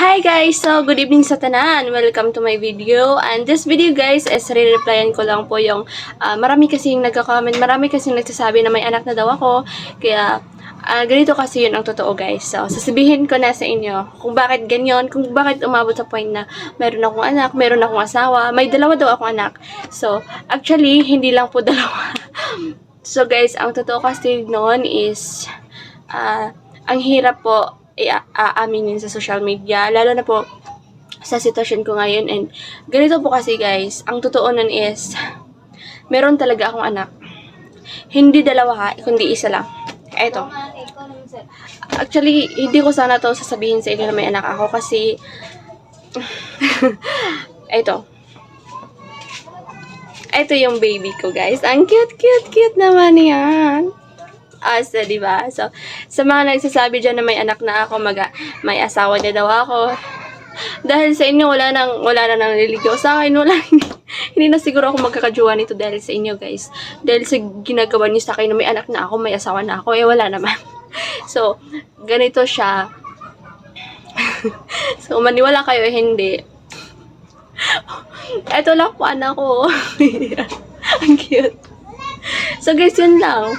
Hi guys! So, good evening sa tanan. Welcome to my video. And this video guys is re-replyan ko lang po yung marami kasing nagka-comment, marami kasing nagsasabi na may anak na daw ako. Kaya, ganito kasi yun ang totoo guys. So, sasabihin ko na sa inyo kung bakit ganyan, kung bakit umabot sa point na meron akong anak, meron akong asawa, may dalawa daw akong anak. So, actually, hindi lang po dalawa. So guys, ang totoo kasi noon is, ang hirap po aaminin sa social media, lalo na po sa sitwasyon ko ngayon. And ganito po kasi guys, ang totoo nun is, meron talaga akong anak. Hindi dalawa ha, kundi isa lang. Eto. Actually, hindi ko sana to sasabihin sa inyo na may anak ako kasi, eto. Ito yung baby ko guys. Ang cute naman yan. Asa, diba? So, sa mga nagsasabi dyan na may anak na ako, may asawa na daw ako. Dahil sa inyo, wala na nang nililigaw sa akin. Hindi na siguro ako magkakajuwa nito dahil sa inyo, guys. Dahil sa ginagawa niyo sa akin na may anak na ako, may asawa na ako, wala naman. So, ganito siya. So, maniwala kayo, hindi. Ito lang po, anak ko. Ang cute. So, guys, yun lang.